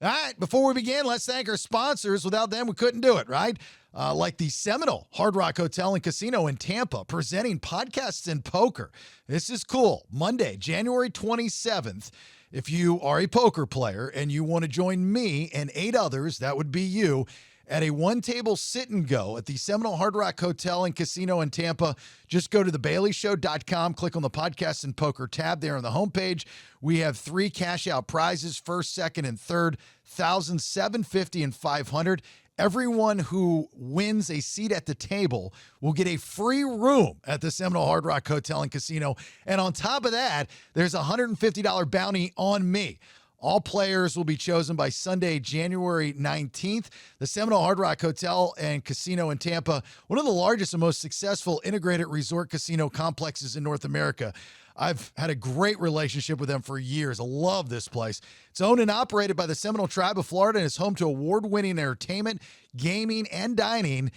All right, before we begin, let's thank our sponsors. Without them, we couldn't do it, right? Like the Seminole Hard Rock Hotel and Casino in Tampa, presenting podcasts and poker. This is cool. Monday, January 27th. If you are a poker player and you want to join me and 8 others, that would be you, at a one-table sit-and-go at the Seminole Hard Rock Hotel and Casino in Tampa. Just go to thebaileyshow.com, click on the Podcast and Poker tab there on the homepage. We have 3 cash-out prizes, first, second, and third, $1,000, $750, and $500. Everyone who wins a seat at the table will get a free room at the Seminole Hard Rock Hotel and Casino. And on top of that, there's a $150 bounty on me. All players will be chosen by Sunday, January 19th. The Seminole Hard Rock Hotel and Casino in Tampa, one of the largest and most successful integrated resort casino complexes in North America. I've had a great relationship with them for years. I love this place. It's owned and operated by the Seminole Tribe of Florida and is home to award-winning entertainment, gaming, and dining.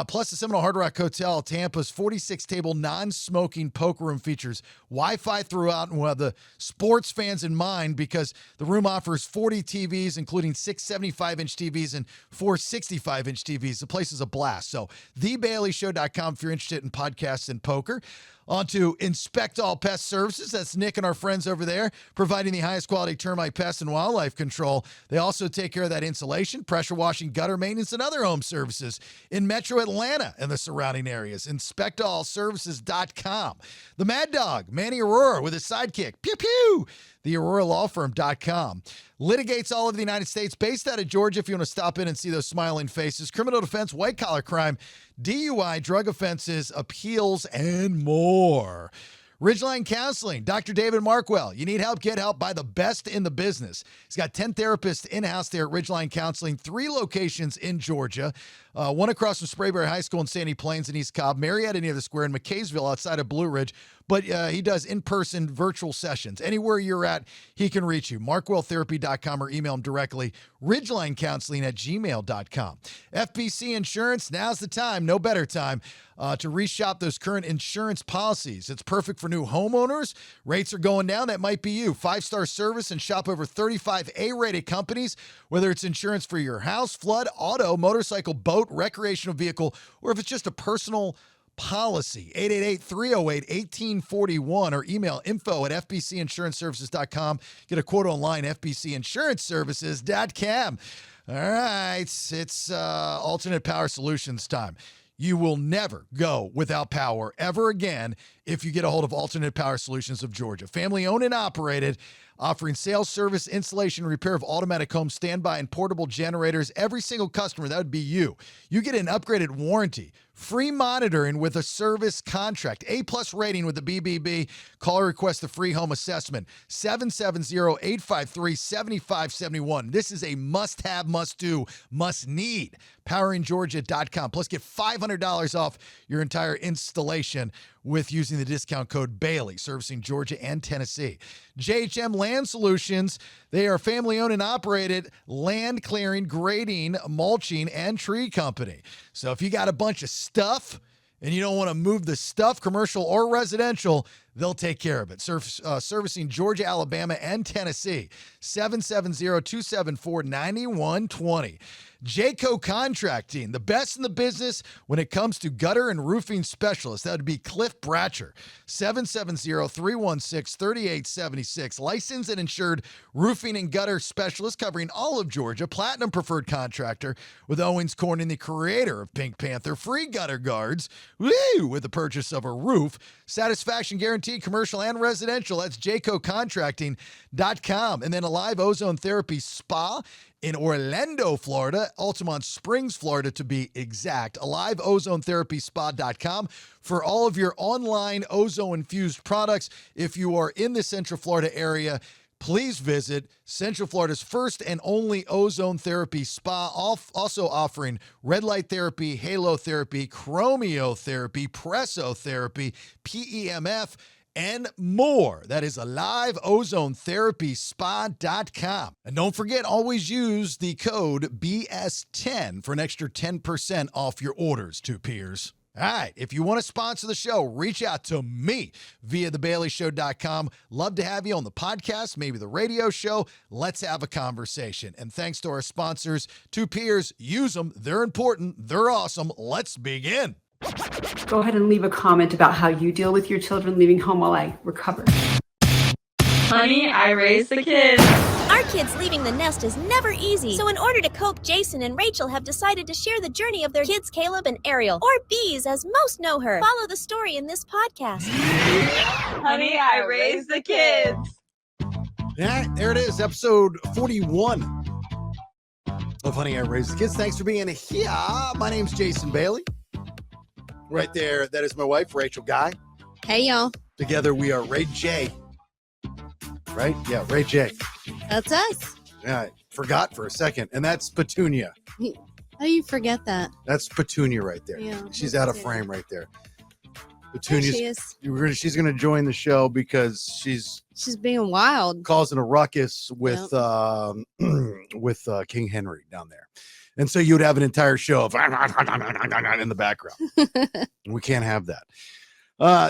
Plus, the Seminole Hard Rock Hotel, Tampa's 46-table non-smoking poker room features Wi-Fi throughout, and we'll have the sports fans in mind because the room offers 40 TVs, including 6 75-inch TVs and 4 65-inch TVs. The place is a blast. So, thebaileyshow.com if you're interested in podcasts and poker. On to Inspect All Pest Services. That's Nick and our friends over there, providing the highest quality termite, pest, and wildlife control. They also take care of that insulation, pressure washing, gutter maintenance, and other home services in Metro Atlanta and the surrounding areas. InspectAllServices.com. The Mad Dog, Manny Aurora, with his sidekick, Pew Pew, theAuroraLawFirm.com. Litigates all over the United States, based out of Georgia if you want to stop in and see those smiling faces. Criminal defense, white-collar crime, DUI, drug offenses, appeals, and more. Ridgeline Counseling, Dr. David Markwell. You need help, get help by the best in the business. He's got 10 therapists in-house there at Ridgeline Counseling, 3 locations in Georgia, one across from Sprayberry High School in Sandy Plains in East Cobb, Marietta near the Square, and McKaysville outside of Blue Ridge. But he does in-person virtual sessions. Anywhere you're at, he can reach you. MarkwellTherapy.com or email him directly. RidgelineCounseling@gmail.com. FBC Insurance, now's the time, no better time, to reshop those current insurance policies. It's perfect for new homeowners. Rates are going down. That might be you. 5-star service and shop over 35 A-rated companies, whether it's insurance for your house, flood, auto, motorcycle, boat, recreational vehicle, or if it's just a personal policy. 888-308-1841 or email info@fbcinsuranceservices.com. Get a quote online, fbcinsuranceservices.com. All right, it's alternate power solutions time. You will never go without power ever again if you get a hold of Alternate Power Solutions of Georgia. Family owned and operated, offering sales, service, installation, and repair of automatic home standby and portable generators. Every single customer, that would be you. You get an upgraded warranty, free monitoring with a service contract, A+ rating with the BBB. Call or request the free home assessment, 770-853-7571. This is a must-have, must-do, must-need. PoweringGeorgia.com. Plus, get $500 off your entire installation with using the discount code Bailey, servicing Georgia and Tennessee. JHM Land Solutions, they are family-owned and operated land clearing, grading, mulching, and tree company. So if you got a bunch of stuff and you don't want to move the stuff, commercial or residential, they'll take care of it. Servicing Georgia, Alabama, and Tennessee, 770-274-9120. Jayco Contracting, the best in the business when it comes to gutter and roofing specialists. That would be Cliff Bratcher, 770-316-3876. Licensed and insured roofing and gutter specialist covering all of Georgia. Platinum preferred contractor with Owens Corning, the creator of Pink Panther. Free gutter guards, woo, with the purchase of a roof. Satisfaction guaranteed, commercial and residential. That's JaycoContracting.com. And then Alive Ozone Therapy Spa in Orlando, Florida, Altamont Springs, Florida, to be exact. AliveOzoneTherapySpa.com for all of your online ozone-infused products. If you are in the Central Florida area, please visit Central Florida's first and only ozone therapy spa, also offering red light therapy, halo therapy, chromiotherapy, pressotherapy, PEMF, and more. That is AliveOzoneTherapySpa.com. And don't forget, always use the code BS10 for an extra 10% off your orders, two peers. All right. If you want to sponsor the show, reach out to me via thebaileyshow.com. Love to have you on the podcast, maybe the radio show. Let's have a conversation. And thanks to our sponsors, Two Peers, use them. They're important. They're awesome. Let's begin. Go ahead and leave a comment about how you deal with your children leaving home while I recover. Honey, I raised the kids. Our kids leaving the nest is never easy. So in order to cope, Jason and Rachel have decided to share the journey of their kids, Caleb and Ariel, or Bees as most know her. Follow the story in this podcast. Honey, I raised the kids. Yeah, there it is, episode 41 of Honey, I Raised the Kids. Thanks for being here. My name's Jason Bailey. Right there, that is my wife, Rachel Guy. Hey, y'all. Together, we are Ray J. Right? Yeah, Ray J. That's us. Yeah, I forgot for a second. And that's Petunia. How do you forget that? That's Petunia right there. Yeah, she's out of frame right there. Petunia's, she's going to join the show because she's being wild, causing a ruckus with King Henry down there. And so you would have an entire show of in the background. We can't have that.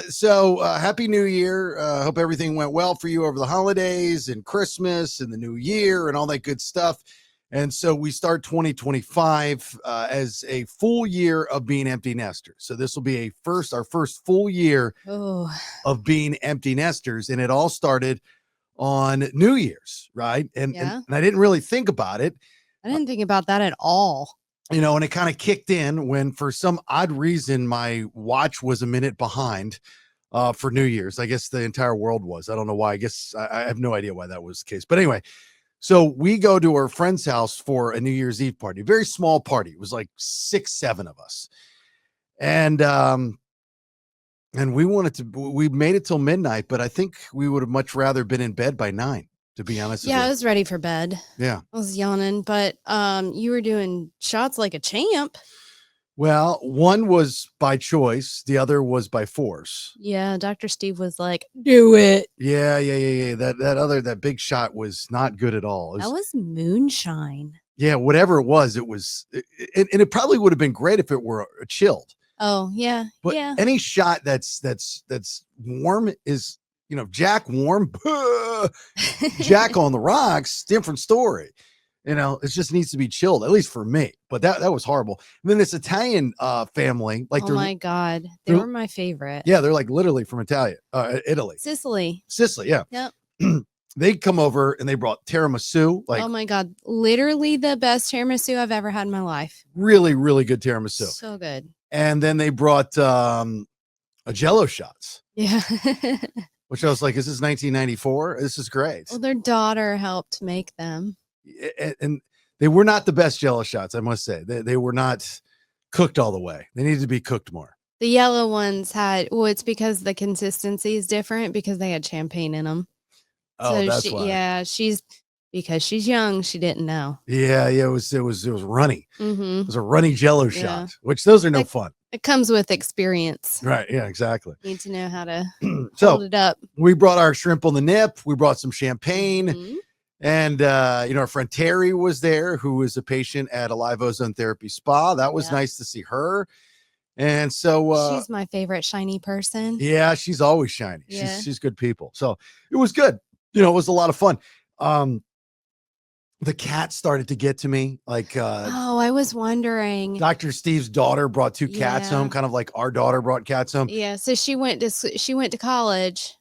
So Happy New Year. Hope everything went well for you over the holidays and Christmas and the New Year and all that good stuff. And so we start 2025 as a full year of being empty nesters. So this will be our first full year of being empty nesters. And it all started on New Year's, right? And I didn't really think about it. I didn't think about that at all. You know, and it kind of kicked in when, for some odd reason, my watch was a minute behind for New Year's. I guess the entire world was. I don't know why. I guess I have no idea why that was the case. But anyway, so we go to our friend's house for a New Year's Eve party, a very small party. It was like 6, 7 of us. And we made it till midnight, but I think we would have much rather been in bed by 9. To be honest. Yeah, I was ready for bed. Yeah. I was yawning, but you were doing shots like a champ. Well, one was by choice. The other was by force. Yeah. Dr. Steve was like, do it. Yeah. That big shot was not good at all. That was moonshine. Yeah. Whatever it was, and it probably would have been great if it were chilled. Oh yeah. But any shot that's warm is, Jack warm, Jack on the rocks, different story. It just needs to be chilled, at least for me. But that was horrible. And then this Italian family, like, oh my God, they were my favorite. Yeah, they're like literally from Italy. Sicily, yeah. Yep. They come over and they brought tiramisu. Like, oh my God, literally the best tiramisu I've ever had in my life. Really, really good tiramisu. So good. And then they brought a Jello shots. Yeah. Which I was like, is this 1994? This is great. Well, their daughter helped make them. And they were not the best Jello shots, I must say. They were not cooked all the way. They needed to be cooked more. The yellow ones it's because the consistency is different because they had champagne in them. Oh, so that's why. Yeah, because she's young, she didn't know. Yeah, it was runny. Mm-hmm. It was a runny Jello shot, which those are no fun. It comes with experience. Right. Yeah, exactly. Need to know how to hold it up. We brought our shrimp on the nip. We brought some champagne. Mm-hmm. And, our friend Terry was there, who is a patient at Alive Ozone Therapy Spa. That was nice to see her. And so she's my favorite shiny person. Yeah, she's always shiny. Yeah. She's good people. So it was good. It was a lot of fun. The cat started to get to me. Like, I was wondering. Dr. Steve's daughter brought 2 cats home, kind of like our daughter brought cats home. Yeah. So she went to college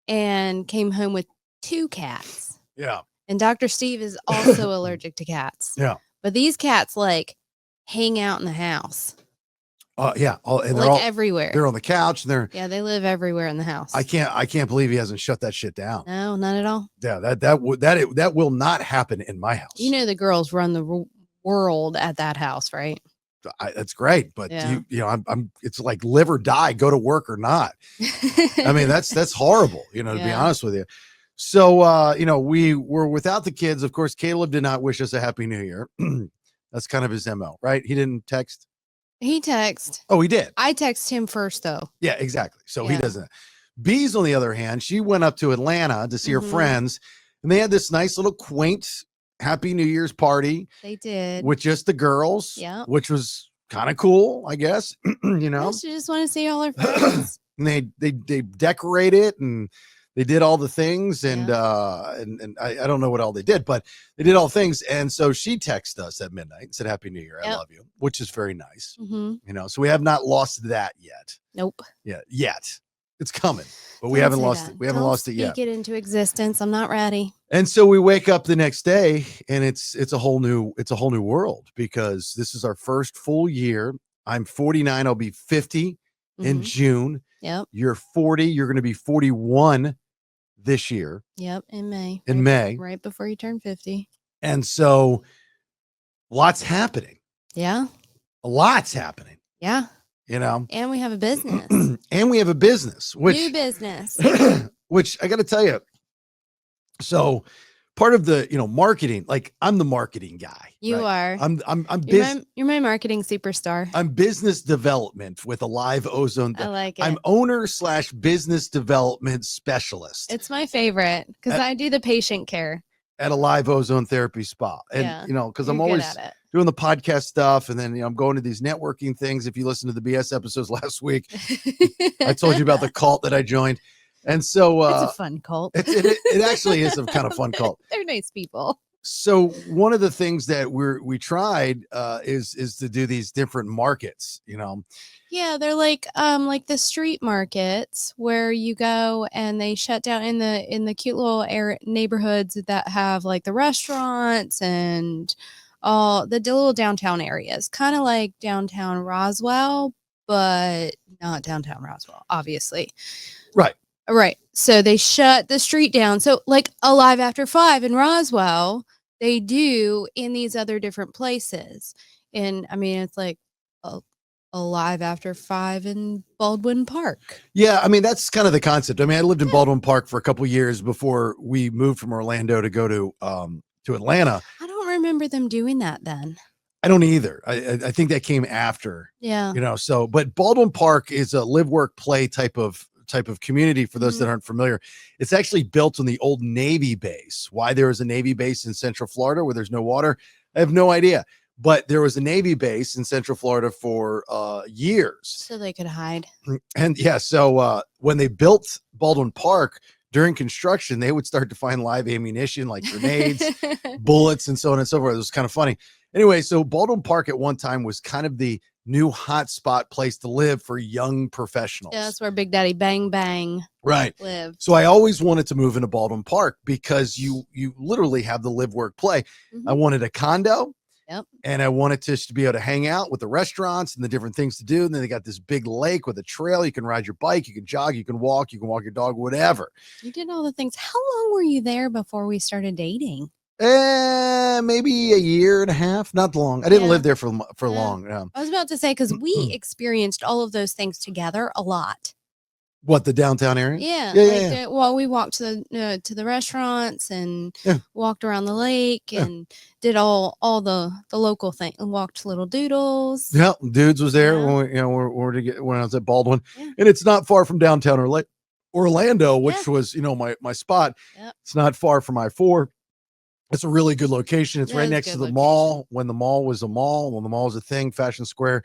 and came home with 2 cats. Yeah. And Dr. Steve is also allergic to cats. Yeah. But these cats hang out in the house. Yeah. And they're all everywhere. They're on the couch. And they live everywhere in the house. I can't believe he hasn't shut that shit down. No, not at all. Yeah. That will not happen in my house. The girls run the world at that house, right? That's great. But it's like live or die, go to work or not. I mean, that's horrible, to be honest with you. So, we were without the kids. Of course, Caleb did not wish us a happy new year. That's kind of his MO, right? He didn't text. He texted. Oh, he did. I texted him first, though. Yeah, exactly. So he doesn't. Bees, on the other hand, she went up to Atlanta to see her friends, and they had this nice little quaint Happy New Year's party. They did. With just the girls. Yeah. Which was kind of cool, I guess. You know, Yes, you just want to see all her friends. and they decorate it and they did all the things and I don't know what all they did, but they did all things. And so she texted us at midnight and said, Happy New Year. I love you, which is very nice. Mm-hmm. You know, so we have not lost that yet. Nope. Yeah, yet. It's coming, but we haven't lost it. We haven't lost it yet. Speak it into existence. I'm not ready. And so we wake up the next day and it's a whole new world because this is our first full year. I'm 49. I'll be 50 in June. Yep. You're 40. You're going to be 41 this year. Yep. In May. In May. Right before you turn 50. And so lots happening. Yeah. A lot's happening. Yeah. You know, and we have a business. And we have a business, New business. which I got to tell you. So part of the, marketing, like I'm the marketing guy. You right? are. You're my marketing superstar. I'm business development with Alive Ozone. I like it. I'm owner/business development specialist. It's my favorite because I do the patient care at Alive Ozone Therapy Spa. And, because I'm always doing the podcast stuff. And then, I'm going to these networking things. If you listen to the BS episodes last week, I told you about the cult that I joined. And so it's a fun cult. It actually is a kind of fun cult. They're nice people. So one of the things that we tried is to do these different markets, Yeah, they're like the street markets where you go and they shut down in the cute little neighborhoods that have like the restaurants and all the little downtown areas, kind of like downtown Roswell, but not downtown Roswell, obviously. Right. So they shut the street down. So like Alive After 5 in Roswell, they do in these other different places. And I mean, it's like Alive After 5 in Baldwin Park. Yeah. I mean, that's kind of the concept. I mean, I lived in Baldwin Park for a couple of years before we moved from Orlando to go to Atlanta. I don't remember them doing that then. I don't either. I think that came after. Yeah. But Baldwin Park is a live, work, play type of community for those that aren't familiar. It's actually built on the old Navy base. Why there is a Navy base in Central Florida where there's no water, I have no idea. But there was a Navy base in Central Florida for years. So they could hide. And so when they built Baldwin Park during construction, they would start to find live ammunition like grenades, bullets, and so on and so forth. It was kind of funny. Anyway, so Baldwin Park at one time was kind of the new hotspot place to live for young professionals. Yeah, that's where Big Daddy Bang Bang lived. So I always wanted to move into Baldwin Park because you literally have the live, work, play. I wanted a condo. Yep. And I wanted to be able to hang out with the restaurants and the different things to do. And then they got this big lake with a trail. You can ride your bike, you can jog, you can walk your dog, whatever. You did all the things. How long were you there before we started dating? Maybe a year and a half, not long. I didn't live there for long. I was about to say, because we experienced all of those things together a lot. What, the downtown area? Yeah. Well, we walked to the restaurants and walked around the lake and did all the local thing and walked Little Doodles. Yeah, Dudes was there when I was at Baldwin, and it's not far from downtown Orlando, which was my spot. Yep. It's not far from I-4. It's a really good location. It's right next to the mall. When the mall was a mall, when the mall was a thing, Fashion Square,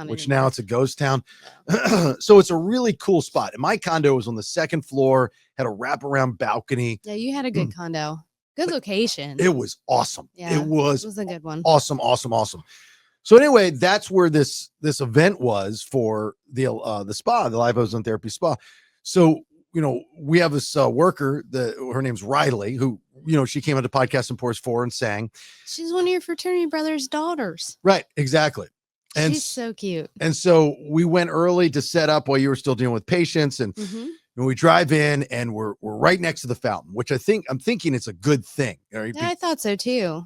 which now it's a ghost town. No. So it's a really cool spot. And my condo was on the second floor, had a wraparound balcony. Yeah, you had a good condo. Good location. It was awesome. Yeah, it was a good one. Awesome. So anyway, that's where this event was for the spa, the Alive Ozone Therapy Spa. So, we have this worker, her name's Riley, who, she came into Podcast and Pours 4 and sang. She's one of your fraternity brother's daughters. Right. Exactly. And she's so cute. And so we went early to set up while you were still dealing with patients. And we drive in and we're right next to the fountain, which I'm thinking it's a good thing. Right? Yeah, I thought so too.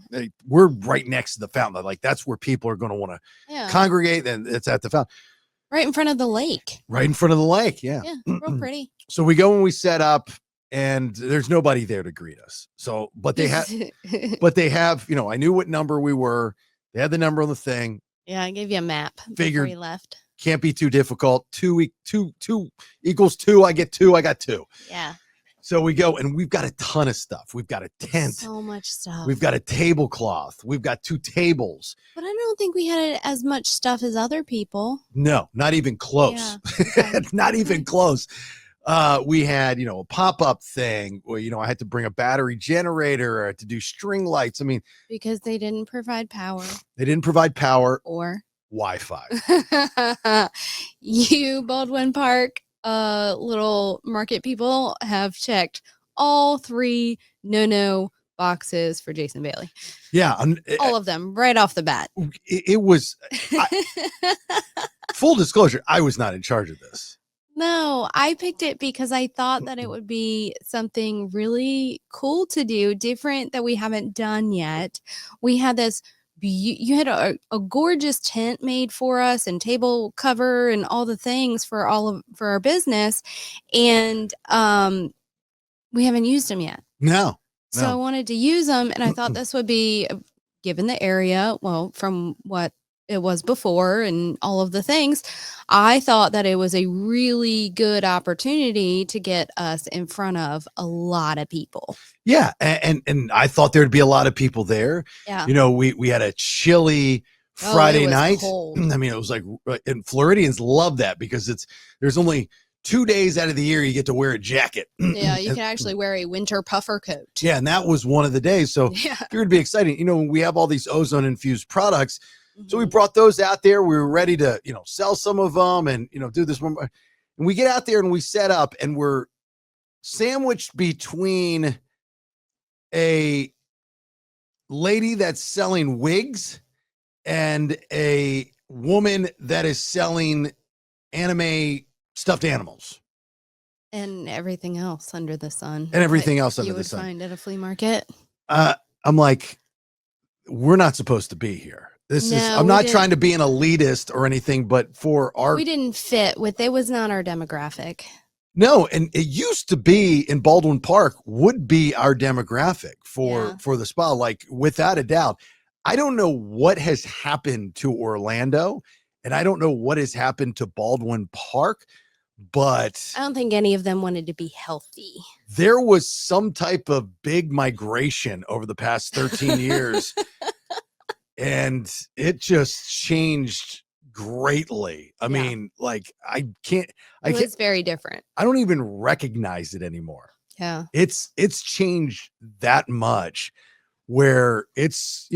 We're right next to the fountain. Like that's where people are going to want to congregate. And it's at the fountain. Right in front of the lake. Right in front of the lake. Yeah. Yeah. Real pretty. So we go and we set up and there's nobody there to greet us. So, but they have, I knew what number we were. They had the number on the thing. Yeah. I gave you a map Figured before we left. Can't be too difficult. Two equals 2. I get 2. I got 2. Yeah. So we go and we've got a ton of stuff. We've got a tent. So much stuff. We've got a tablecloth. We've got 2 tables. But I don't think we had as much stuff as other people. No, not even close. Yeah. Okay. Not even close. We had, a pop-up thing where, I had to bring a battery generator to do string lights. I mean, Because they didn't provide power they didn't provide power, or Wi-Fi. you, Baldwin Park, little market people have checked all 3 no boxes for Jason Bailey. Yeah. All of them right off the bat. It was full disclosure. I was not in charge of this. No, I picked it because I thought that it would be something really cool to do, different that we haven't done yet. We had this, you had a gorgeous tent made for us and table cover and all the things for our business. And we haven't used them yet. No. So I wanted to use them, and I thought this would be, given the area, well, from what it was before and all of the things, I thought that it was a really good opportunity to get us in front of a lot of people. Yeah. And I thought there'd be a lot of people there. Yeah. We had a chilly Friday it was night. cold. I mean, it was like, and Floridians love that because there's only 2 days out of the year you get to wear a jacket. Yeah, you can actually wear a winter puffer coat. Yeah, and that was one of the days. So Yeah. it would be exciting. When we have all these ozone infused products. So we Mhm. brought those out there. We were ready to, sell some of them and, do this one. And we get out there and we set up and we're sandwiched between a lady that's selling wigs and a woman that is selling anime stuffed animals And everything else under the sun. and everything that else under you the would sun. find at a flea market. I'm like, we're not supposed to be here. I'm we not didn't- trying to be an elitist or anything, but for our, We didn't fit with, it was not our demographic. no. And it used to be in Baldwin Park would be our demographic for the spa. Like without a doubt, I don't know what has happened to Orlando and I don't know what has happened to Baldwin Park, but I don't think any of them wanted to be healthy. there was some type of big migration over the past 13 years. And it just changed greatly. I mean, like It was very different. I don't even recognize it anymore. Yeah. It's changed that much where it's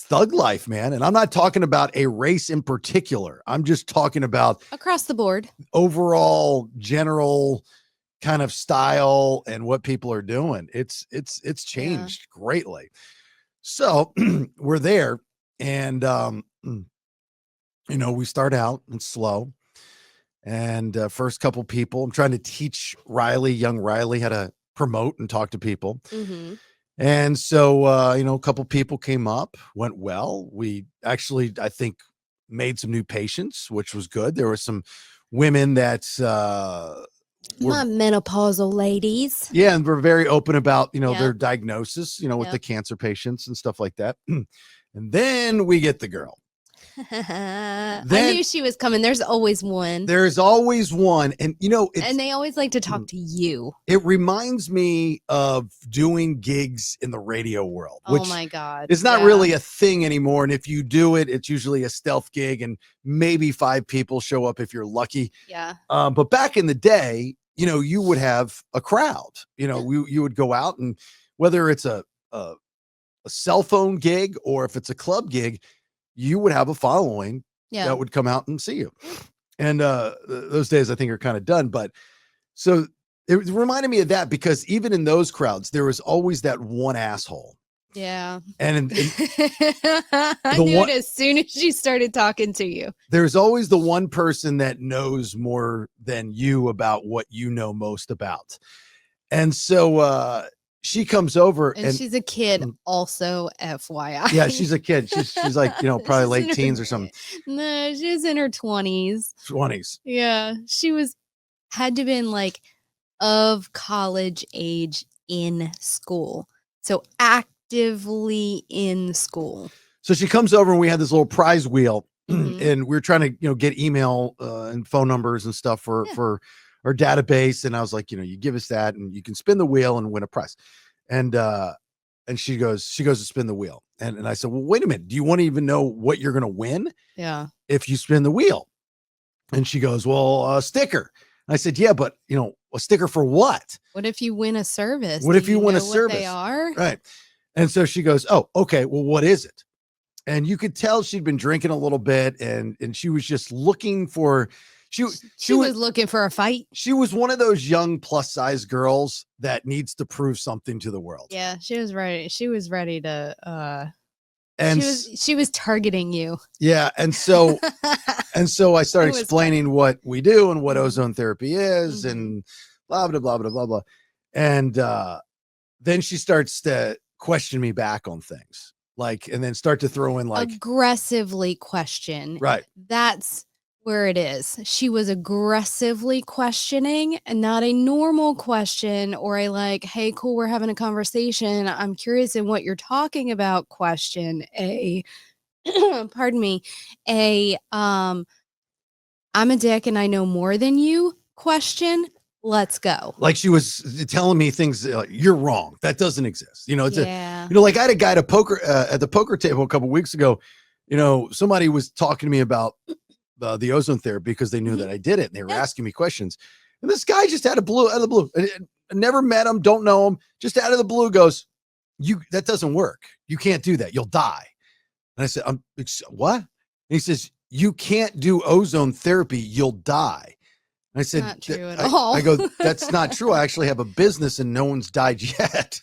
thug life, man. And I'm not talking about a race in particular. I'm just talking about Across the board. overall general kind of style and what people are doing. It's changed greatly. So we're there and, we start out and slow and first couple people, I'm trying to teach young Riley how to promote and talk to people. Mm-hmm. And so, a couple people came up, went well. We actually, I think, made some new patients, which was good. There were some women that, My menopausal ladies. yeah, and we're very open about, Yeah. their diagnosis, with Yep. the cancer patients and stuff like that. And then we get the girl. I knew she was coming. There's always one. There's always one. And, And they always like to talk to you. it reminds me of doing gigs in the radio world, which Oh my God. is not Yeah. really a thing anymore. And if you do it, it's usually a stealth gig and maybe 5 people show up if you're lucky. Yeah. But back in the day, you would have a crowd, you would go out and whether it's a cell phone gig or if it's a club gig, you would have a following Yeah. that would come out and see you. And those days I think are kind of done. But so it reminded me of that because even in those crowds, there was always that one asshole. Yeah. And I knew it as soon as she started talking to you. there's always the one person that knows more than you about what you know most about. And so she comes over And she's a kid also, FYI. yeah, she's a kid. She's like, probably She's in late her- teens or something, No, she was in her 20s. 20s. Yeah. She had to been like of college age in school. So actively in school. So she comes over and we had this little prize wheel Mhm. and we are trying to, get email and phone numbers and stuff for our database. And I was like, you give us that and you can spin the wheel and win a prize. And she goes to spin the wheel. And I said, well, wait a minute. Do you want to even know what you're going to win? Yeah. If you spin the wheel? And she goes, well, a sticker. I said, yeah, but a sticker for what? What if you win a service? What if you win a service? What they are? Right. And so she goes, oh, okay. Well, what is it? And you could tell she'd been drinking a little bit and she was just looking for, she was looking for a fight. She was one of those young plus size girls that needs to prove something to the world. Yeah. She was ready. She was ready to, and she was targeting you. Yeah. And so I started explaining what we do and what ozone therapy is and blah, blah, blah, blah, blah, blah. And then she starts to question me back on things and then start to throw in aggressively question. Right. That's where it is. She was aggressively questioning and not a normal question or a hey, cool, we're having a conversation. I'm curious in what you're talking about question. Pardon me, I'm a dick and I know more than you question. Let's go. She was telling me things you're wrong. That doesn't exist. It's I had a guy at the poker table a couple weeks ago. Somebody was talking to me about the ozone therapy because they knew that I did it and they were asking me questions. And this guy just out of the blue, I never met him, don't know him, just out of the blue goes, that doesn't work. You can't do that. You'll die. And I said, what? And he says, you can't do ozone therapy. You'll die. And I said, not true at all. I go, that's not true. I actually have a business and no one's died yet.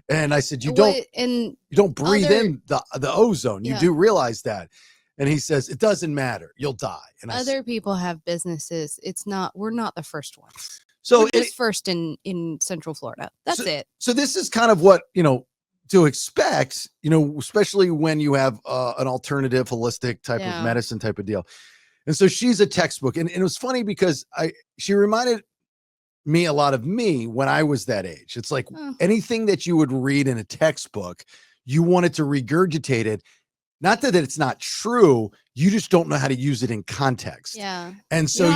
And I said, you don't breathe in the ozone. You do realize that. And he says, it doesn't matter. You'll die. And other people have businesses. We're not the first ones. So we're just first in Central Florida. That's it. So this is kind of what, to expect, especially when you have an alternative holistic type of medicine type of deal. And so she's a textbook. And it was funny because she reminded me a lot of me when I was that age. It's like anything that you would read in a textbook, you wanted to regurgitate it. Not that it's not true, you just don't know how to use it in context. Yeah. And so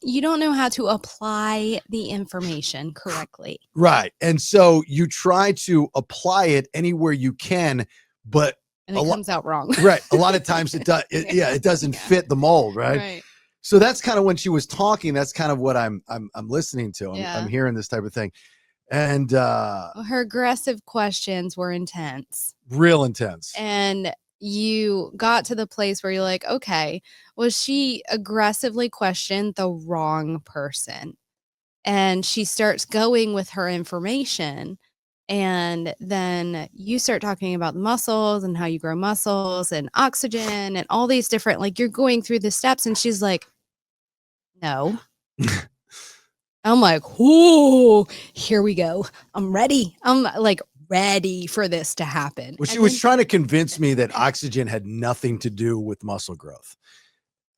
you don't know how to apply the information correctly. Right. And so you try to apply it anywhere you can, but it comes out wrong. Right. A lot of times it doesn't fit the mold, right? So that's kind of when she was talking, that's kind of what I'm listening to. I'm hearing this type of thing. And her aggressive questions were intense. Real intense. And you got to the place where you're like, okay, was she aggressively questioned the wrong person? And she starts going with her information. And then you start talking about muscles and how you grow muscles and oxygen and all these different, you're going through the steps. And she's like, no. I'm like, whoo, here we go. I'm ready. I'm ready for this to happen. Well, she was trying to convince me that oxygen had nothing to do with muscle growth.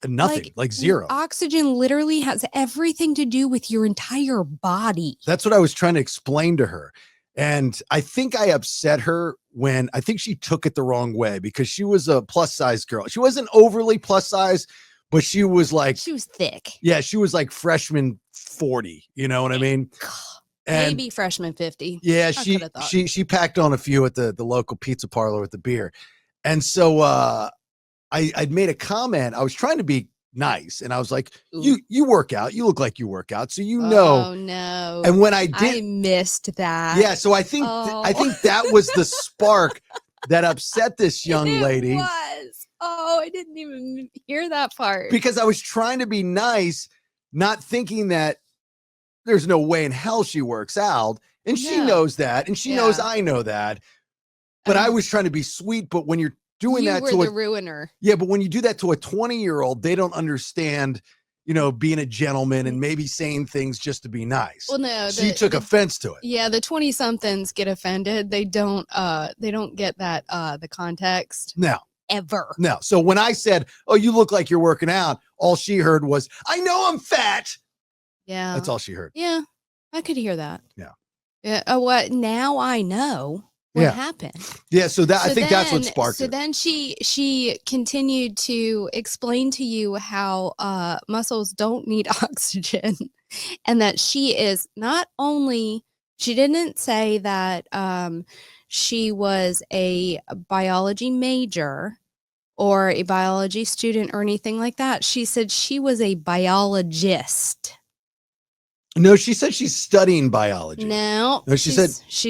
Nothing, zero. Oxygen literally has everything to do with your entire body. That's what I was trying to explain to her. And I think I upset her when I think she took it the wrong way because she was a plus size girl. She wasn't overly plus size, but she was she was thick. Yeah, she was freshman 40. You know what I mean? And maybe freshman 50. Yeah, she packed on a few at the local pizza parlor with the beer. And so I'd made a comment. I was trying to be nice. And I was like, you work out. You look like you work out. So Oh no. And when I did, I missed that. Yeah. So I think that was the spark that upset this young lady. It was. Oh, I didn't even hear that part. Because I was trying to be nice, not thinking that there's no way in hell she works out. And she knows that. And she knows I know that. But I was trying to be sweet. But when you're doing that to the ruiner. Yeah, but when you do that to a 20-year-old, they don't understand, being a gentleman and maybe saying things just to be nice. Well, no, she took offense to it. Yeah, the 20-somethings get offended. They don't get that the context. No. Ever. No. So when I said, "Oh, you look like you're working out," all she heard was, "I know I'm fat." Yeah. That's all she heard. Yeah. I could hear that. Yeah. Yeah. What? Now I know what happened. Yeah. So I think that's what sparked it. So then she continued to explain to you how muscles don't need oxygen and that she is not only, she didn't say that she was a biology major or a biology student or anything like that. She said she was a biologist. No, she said she's studying biology. No, she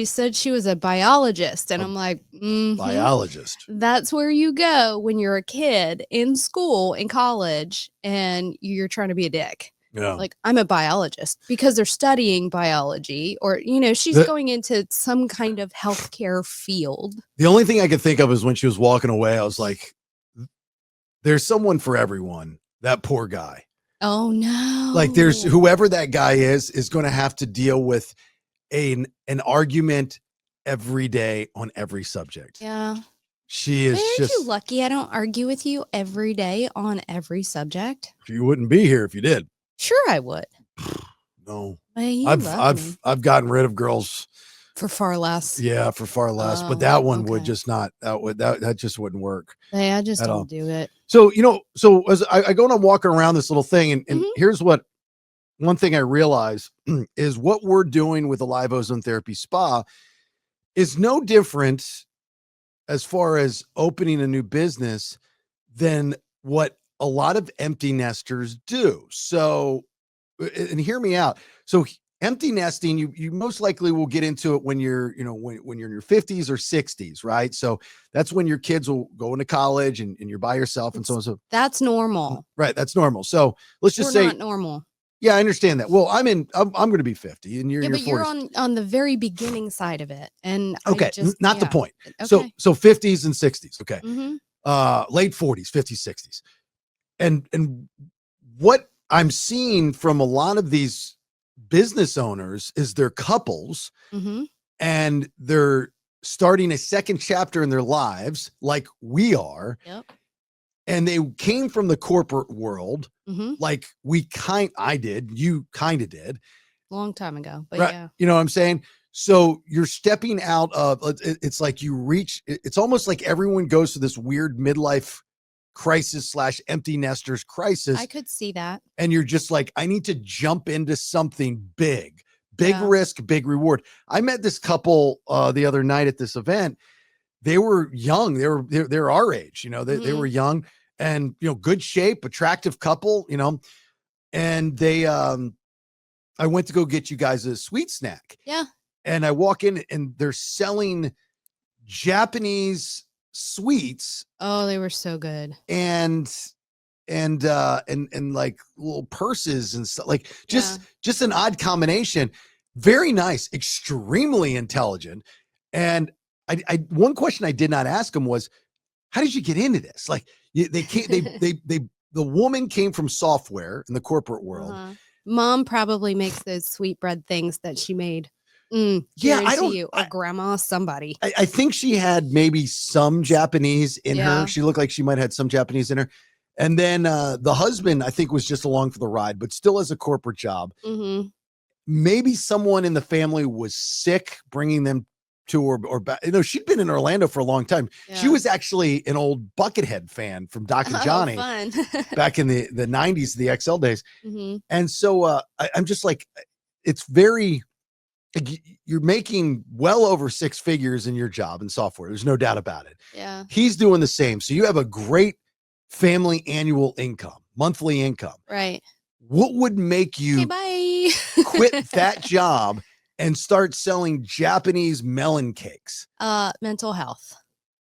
said she was a biologist, and I'm like, biologist. that's where you go when you're a kid in school, in college, and you're trying to be a dick. Yeah. Like, I'm a biologist because they're studying biology, or, she's going into some kind of healthcare field. The only thing I could think of is when she was walking away, I was like, there's someone for everyone. That poor guy. Oh no. Like, there's whoever that guy is going to have to deal with an argument every day on every subject. Yeah. She is Aren't you lucky I don't argue with you every day on every subject? You wouldn't be here if you did. Sure I would. No. I've gotten rid of girls for far less. Yeah, for far less. But Oh, that one would okay. just not, that just wouldn't work. Hey, I just at don't all. do it. So, as I go and I'm walking around this little thing, and Mhm. here's one thing I realize is what we're doing with Alive Ozone Therapy Spa is no different as far as opening a new business than what a lot of empty nesters do. So, and hear me out. So empty nesting, you most likely will get into it when you're, when you're in your 50s or 60s, right? So that's when your kids will go into college and you're by yourself and so on. So That's normal. right, that's normal. So let's just We're say, not normal. yeah, I understand that. Well, I'm going to be 50 and you're Yeah, in your but 40s. you're on the very beginning side of it. And Okay, I just, not the yeah. point. Okay. So 50s and 60s. Okay. Mhm. Late 40s, 50s, 60s. And what I'm seeing from a lot of these business owners is they're couples Mhm. and they're starting a second chapter in their lives like we are. Yep. And they came from the corporate world Mhm. like I did, you kind of did. Long time ago, but Right. yeah. You know what I'm saying? So you're stepping out of it's like it's almost like everyone goes through this weird midlife crisis / empty nesters crisis. I could see that. And you're just like, I need to jump into something big Yeah. risk, big reward. I met this couple the other night at this event. They were young. They're our age, they were young and, good shape, attractive couple, and they, I went to go get you guys a sweet snack. Yeah. And I walk in and they're selling Japanese sweets Oh, they were so good. and like little purses and stuff, like just an odd combination. Very nice, extremely intelligent. And I one question I did not ask him was, how did you get into this? Like they can't, the woman came from software in the corporate world. Uh-huh. Mom probably makes those sweetbread things that she made. Yeah, Guarantee you, or grandma, somebody. I think she had maybe some Japanese in Yeah. her. She looked like she might have had some Japanese in her. And then the husband, I think, was just along for the ride, but still has a corporate job. Mm-hmm. Maybe someone in the family was sick, bringing them to or back. She'd been in Orlando for a long time. Yeah. She was actually an old Buckethead fan from Doc and Johnny Fun. back in the 90s, the XL days. Mm-hmm. And so I'm just like, it's very, you're making well over 6 figures in your job in software. There's no doubt about it. Yeah. He's doing the same. So you have a great family annual income, monthly income. Right. What would make you Okay, bye. quit that job and start selling Japanese melon cakes? Mental health.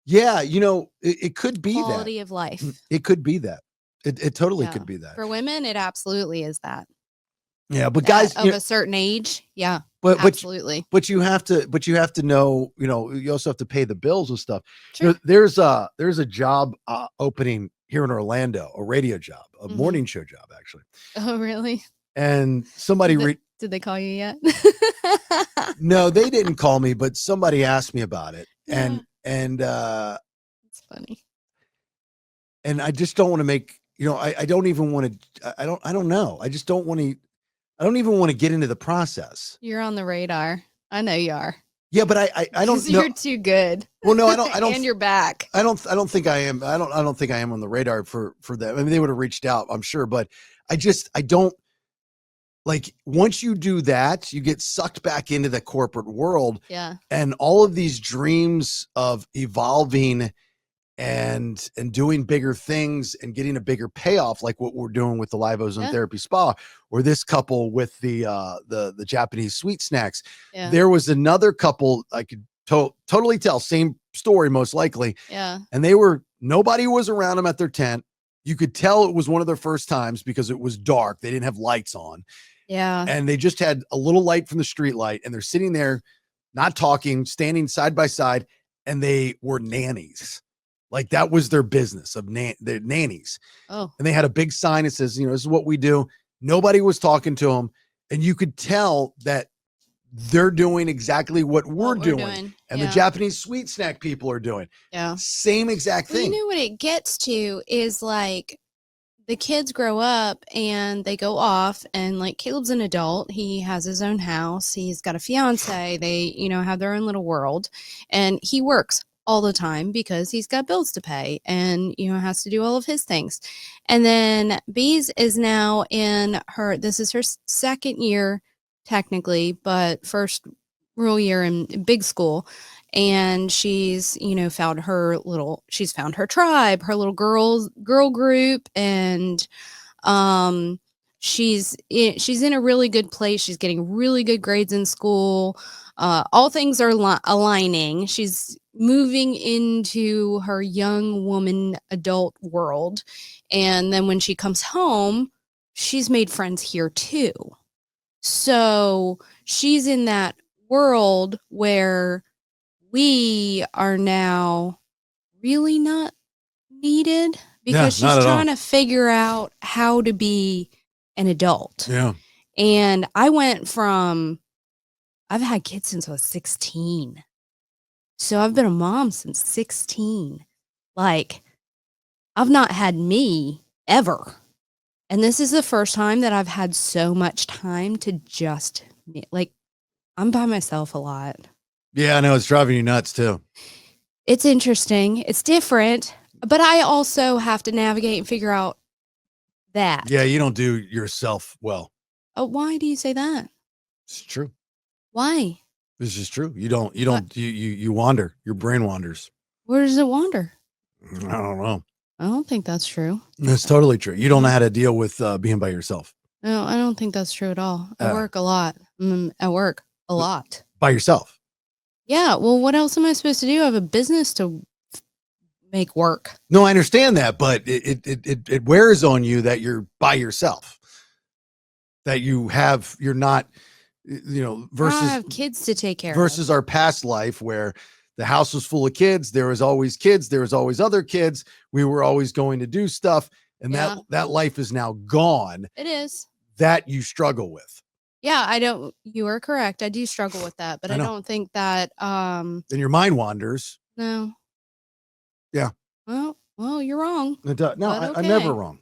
Yeah. It could be Quality of life. that. It could be that. It totally Yeah. could be that. For women, it absolutely is that. Yeah. But guys, Of a certain age. Yeah. but Absolutely. you have to know, you also have to pay the bills and stuff. Sure. There's a job opening here in Orlando, a radio job, a Mhm. morning show job, actually. Oh, really? And somebody Did they call you yet? no, they didn't call me, but somebody asked me about it. Yeah. And It's funny. and I just don't want to make, I don't even want to, I don't know. I just don't want to, I don't even want to get into the process. You're on the radar. I know you are. Yeah, but I don't 'Cause know. You're too good. Well, no, I don't. And you're back. I don't think I am. I don't think I am on the radar for them. I mean, they would have reached out, I'm sure, but I don't. like once you do that, you get sucked back into the corporate world, Yeah. and all of these dreams of evolving and doing bigger things and getting a bigger payoff, like what we're doing with the Live Ozone Yeah. Therapy Spa, or this couple with the Japanese sweet snacks. Yeah. There was another couple I could totally tell, same story most likely, Yeah. and nobody was around them at their tent. You could tell it was one of their first times because it was dark. They didn't have lights on, Yeah. and they just had a little light from the street light, and they're sitting there not talking, standing side by side, and they were nannies. Like that was their business of their nannies. Oh. And they had a big sign that says, this is what we do. Nobody was talking to them. And you could tell that they're doing exactly what we're doing. And the Japanese sweet snack people are doing. Yeah. Same exact Well, thing. you know what it gets to is like the kids grow up and they go off, and like Caleb's an adult. He has his own house. He's got a fiance. They, have their own little world, and he works all the time because he's got bills to pay and, has to do all of his things. And then Bees is now this is her second year technically, but first real year in big school. And she's, found her tribe, her little girl group. And, she's in a really good place. She's getting really good grades in school. All things are aligning. She's moving into her young woman adult world. And then when she comes home, she's made friends here too. So she's in that world where we are now really not needed because she's trying to figure out how to be an adult. Yeah. And I've had kids since I was 16. So I've been a mom since 16. Like, I've not had me ever. And this is the first time that I've had so much time to just, I'm by myself a lot. Yeah, I know. It's driving you nuts too. It's interesting. It's different. But I also have to navigate and figure out that. Yeah, you don't do yourself well. Oh, why do you say that? It's true. Why? This is true. You wander. Your brain wanders. Where does it wander? I don't know. I don't think that's true. That's totally true. You don't know how to deal with being by yourself. No, I don't think that's true at all. I work a lot. I work a lot. By yourself. Yeah. Well, what else am I supposed to do? I have a business to make work. No, I understand that, but it wears on you that you're by yourself. That you're not, versus I have kids to take care versus our past life where the house was full of kids. There was always kids. There was always other kids. We were always going to do stuff. And that life is now gone. It is. That you struggle with. Yeah, you are correct. I do struggle with that, but I don't think that, then your mind wanders. No. Yeah. Well, you're wrong. No, okay. I'm never wrong.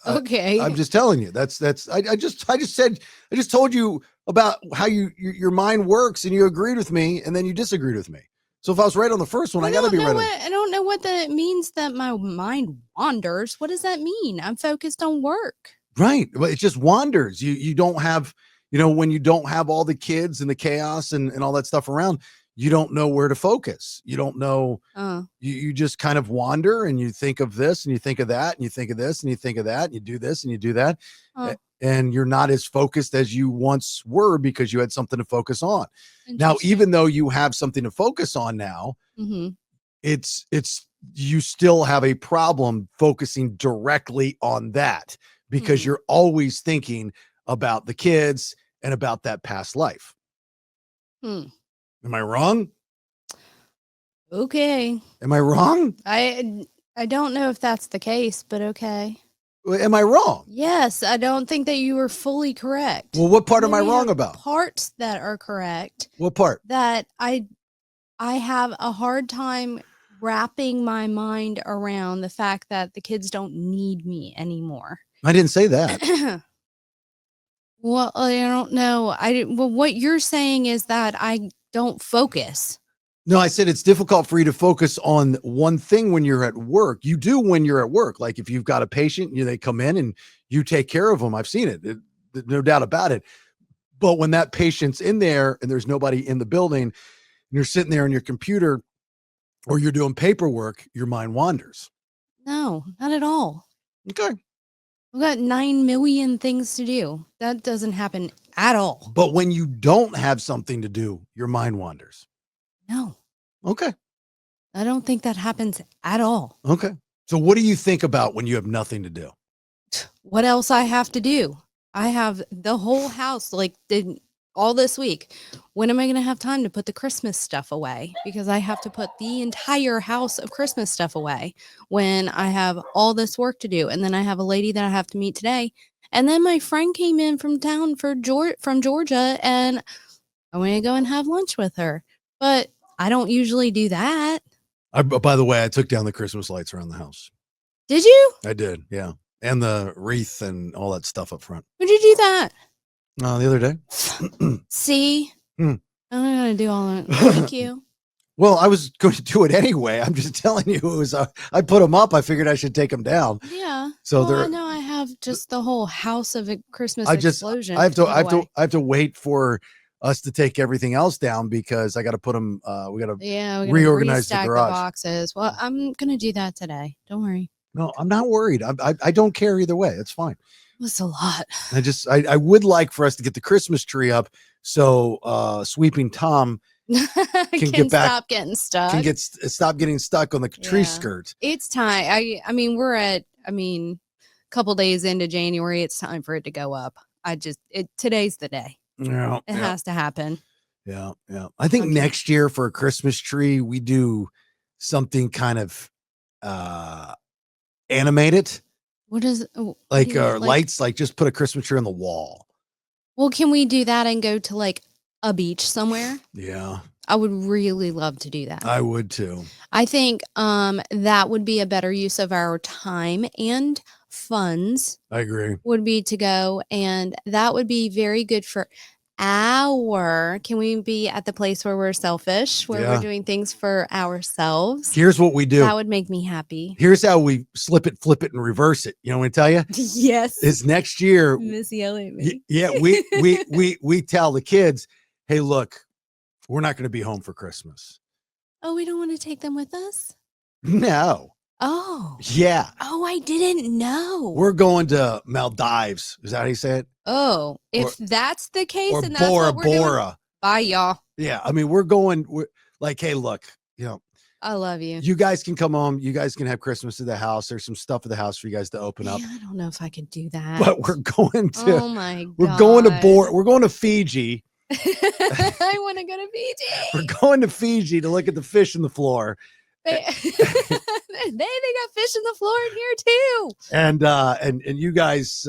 Okay. I'm just telling you. I just told you about how your mind works, and you agreed with me, and then you disagreed with me. So if I was right on the first one, I got to be right. I don't know what that means that my mind wanders. What does that mean? I'm focused on work. Right. Well, it just wanders. You don't have, when you don't have all the kids and the chaos and all that stuff around, you don't know where to focus. You don't know. You just kind of wander, and you think of this and you think of that and you think of this and you think of that and you do this and you do that. And you're not as focused as you once were because you had something to focus on. Now, even though you have something to focus on now, it's you still have a problem focusing directly on that because you're always thinking about the kids and about that past life. Am I wrong? Okay. Am I wrong? I don't know if that's the case, but okay. Am I wrong? Yes, I don't think that you were fully correct. Well, what part am I wrong about? Parts that are correct. What part? That I have a hard time wrapping my mind around the fact that the kids don't need me anymore. I didn't say that. Well, I don't know. What you're saying is that I don't focus. No, I said it's difficult for you to focus on one thing when you're at work. You do when you're at work. Like if you've got a patient, they come in and you take care of them. I've seen it. no doubt about it. But when that patient's in there and there's nobody in the building, and you're sitting there on your computer or you're doing paperwork, your mind wanders. No, not at all. Okay. We've got 9 million things to do. That doesn't happen at all. But when you don't have something to do, your mind wanders. No, Okay. I don't think that happens at all. Okay. So what do you think about when you have nothing to do? What else I have to do? I have the whole house all this week. When am I going to have time to put the Christmas stuff away? Because I have to put the entire house of Christmas stuff away when I have all this work to do. And then I have a lady that I have to meet today. And then my friend came in from town from Georgia, and I want to go and have lunch with her. But I don't usually do that. By the way, I took down the Christmas lights around the house. Did you? I did. Yeah. And the wreath and all that stuff up front. When did you do that? The other day. See? Hmm. I'm not going to do all that. Thank you. Well, I was going to do it anyway. I'm just telling you, it was. I put them up. I figured I should take them down. Yeah. So I know I have just the whole house of a Christmas explosion. I have to wait for us to take everything else down because I got to put them. We got to reorganize the garage. The boxes. Well, I'm gonna do that today. Don't worry. No, I'm not worried. I don't care either way. It's fine. It's a lot. I would like for us to get the Christmas tree up so Sweeping Tom can get back, stop getting stuck. Stop getting stuck on the tree skirt. It's time. I mean, we're at a couple days into January. It's time for it to go up. Today's the day. Yeah, it has to happen. Yeah. I think next year for a Christmas tree, we do something kind of animated. What is lights? Like just put a Christmas tree on the wall. Well, can we do that and go to a beach somewhere? Yeah, I would really love to do that. I would too. I think that would be a better use of our time and funds. I agree. Would be to go, and that would be very good for can we be at the place where we're selfish, where we're doing things for ourselves? Here's what we do. That would make me happy. Here's how we slip it, flip it, and reverse it. You know what I tell you? Yes. It's next year. Miss yelling at me. Yeah, we tell the kids, hey, look, we're not going to be home for Christmas. Oh, we don't want to take them with us? No. Oh. Yeah. Oh, I didn't know. We're going to Maldives. Is that how you say it? Oh, if that's the case, or and that's what we're Bora. doing. Bye, y'all. Yeah, I mean, we're like, hey, look, I love you. You guys can come home. You guys can have Christmas at the house. There's some stuff at the house for you guys to open up. I don't know if I could do that. But we're going to. Oh my God. We're going to We're going to Fiji. I want to go to Fiji. We're going to Fiji to look at the fish in the floor. They got fish in the floor in here too. And you guys,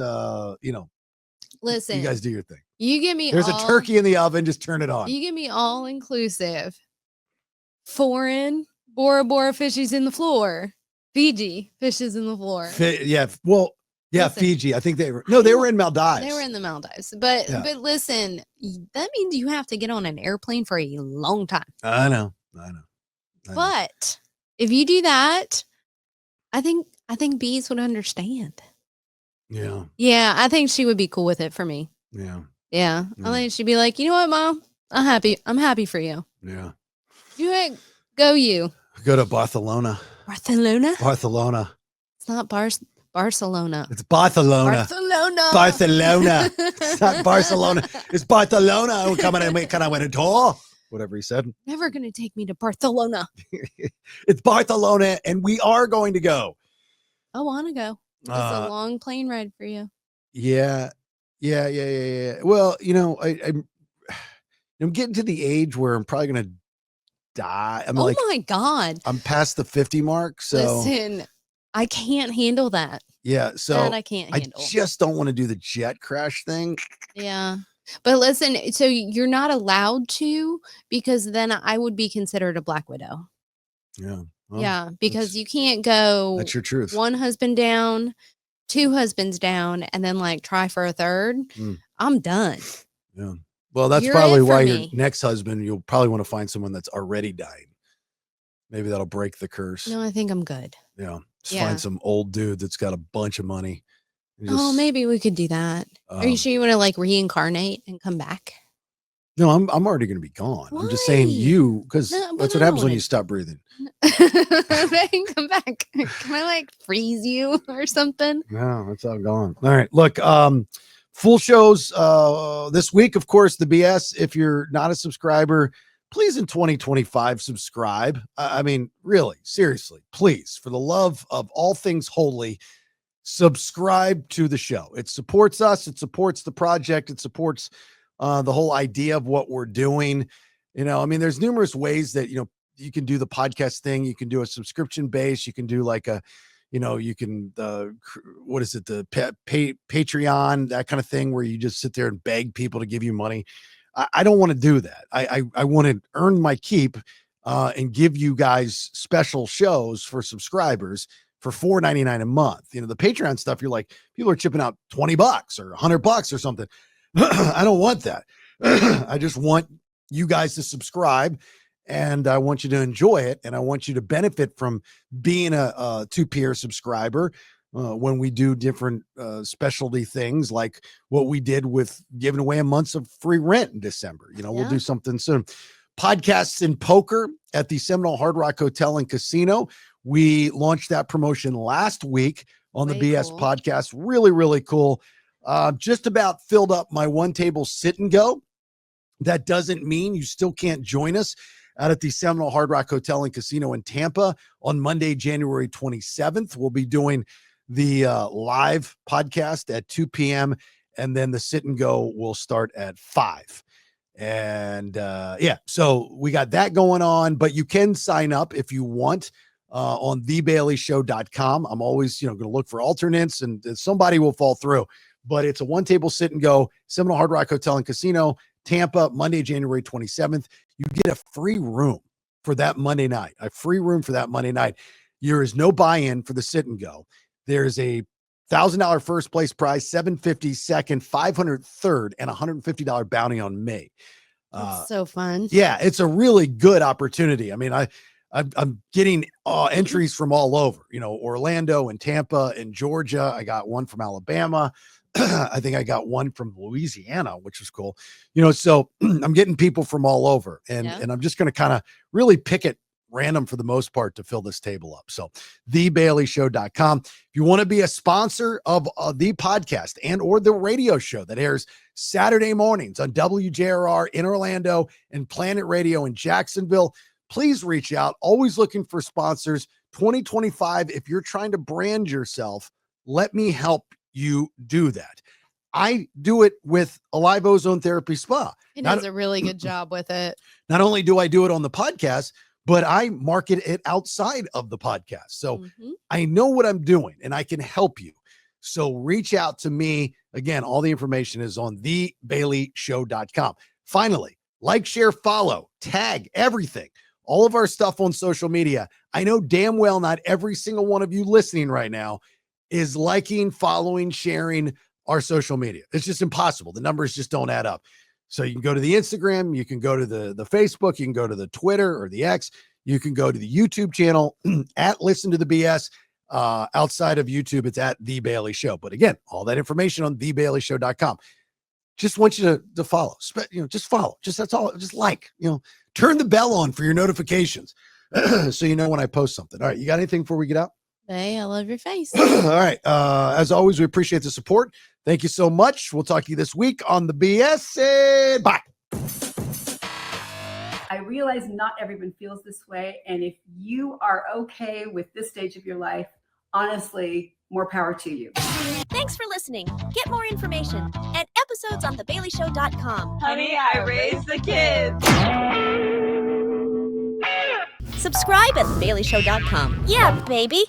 listen. You guys do your thing. You give me. There's a turkey in the oven. Just turn it on. You give me all inclusive. Foreign Bora Bora fishies in the floor. Fiji fishes in the floor. Yeah. Well. Yeah, listen, Fiji. I think they were in Maldives. They were in the Maldives. But listen, that means you have to get on an airplane for a long time. I know. But if you do that, I think Bees would understand. Yeah. Yeah, I think she would be cool with it for me. Yeah. Yeah. I think she'd be like, you know what, Mom? I'm happy for you. Yeah. You go you. Go to Barcelona. Barcelona? It's not Barcelona. It's Barcelona. Barcelona. It's not Barcelona. It's Barcelona. Oh, can I win a tour? Whatever he said. Never going to take me to Barcelona. It's Barcelona, and we are going to go. I want to go. It's a long plane ride for you. Yeah. Well, I'm getting to the age where I'm probably going to die. My God. I'm past the 50 mark. So listen, I can't handle that. Yeah. So that I can't handle. I just don't want to do the jet crash thing. Yeah. But listen, so you're not allowed to, because then I would be considered a black widow. Yeah. Well, yeah. Because you can't go. That's your truth. One husband down, two husbands down, and then try for a third. I'm done. Yeah. Well, that's probably why your next husband, you'll probably want to find someone that's already dying. Maybe that'll break the curse. No, I think I'm good. Yeah. Just find some old dude that's got a bunch of money Oh, maybe we could do that. Are you sure you want to like reincarnate and come back? No, I'm already going to be gone. I'm just saying Why? you, because No, that's but what I happens don't when you wanna- stop breathing. Come back. Can I like freeze you or something? No, it's all gone. All right. Look, full shows this week, of course, the BS. If you're not a subscriber, please in 2025 subscribe. I mean, really, seriously, please, for the love of all things holy, subscribe to the show. It supports us, it supports the project, it supports the whole idea of what we're doing. You know, I mean, there's numerous ways that, you know, you can do the podcast thing. You can do a subscription base. You can do like a, you know, you can, what is it? The Patreon, that kind of thing, where you just sit there and beg people to give you money. I don't want to do that. I want to earn my keep and give you guys special shows for subscribers for $4.99 a month. You know, the Patreon stuff, you're like, people are chipping out $20 or $100 or something. I don't want that. I just want you guys to subscribe, and I want you to enjoy it, and I want you to benefit from being a two-peer subscriber when we do different specialty things, like what we did with giving away a month of free rent in December. You know, we'll do something soon. Podcasts in poker at the Seminole Hard Rock Hotel and Casino. We launched that promotion last week on the BS podcast. Really, really cool. Just about filled up my one table sit and go. That doesn't mean you still can't join us out at the Seminole Hard Rock Hotel and Casino in Tampa on Monday, January 27th. We'll be doing the live podcast at 2 p.m. and then the sit and go will start at 5. And so we got that going on, but you can sign up if you want on thebaileyshow.com. I'm always, going to look for alternates, and somebody will fall through, but it's a one table sit and go, Seminole Hard Rock Hotel and Casino, Tampa, Monday, January 27th. You get a free room for that Monday night, There is no buy-in for the sit and go. There's a $1,000 first place prize, $750 second, $500 third, and $150 bounty on me. That's so fun. Yeah, it's a really good opportunity. I mean, I'm getting entries from all over, Orlando and Tampa and Georgia. I got one from Alabama. I think I got one from Louisiana, which was cool. So I'm getting people from all over, and I'm just going to kind of really pick it random for the most part to fill this table up. So thebaileyshow.com. If you want to be a sponsor of the podcast and or the radio show that airs Saturday mornings on WJRR in Orlando and Planet Radio in Jacksonville, please reach out. Always looking for sponsors. 2025, if you're trying to brand yourself, let me help you do that. I do it with Alive Ozone Therapy Spa. It does a really good job with it. Not only do I do it on the podcast, but I market it outside of the podcast. So I know what I'm doing and I can help you. So reach out to me. Again, all the information is on thebaileyshow.com. Finally, like, share, follow, tag, everything. All of our stuff on social media. I know damn well not every single one of you listening right now is liking, following, sharing our social media. It's just impossible. The numbers just don't add up. So you can go to the Instagram, you can go to the Facebook, you can go to the Twitter or the X, you can go to the YouTube channel at Listen to the BS. Outside of YouTube, it's at The Bailey Show. But again, all that information on thebaileyshow.com. Just want you to follow. Just follow. That's all. Just turn the bell on for your notifications so you know when I post something. All right, you got anything before we get out? Hey, I love your face. All right. As always, we appreciate the support. Thank you so much. We'll talk to you this week on the BS. And bye. I realize not everyone feels this way. And if you are okay with this stage of your life, honestly, more power to you. Thanks for listening. Get more information at episodes on thebaileyshow.com. Honey, I raised the kids. Subscribe at thebaileyshow.com. Yeah, baby.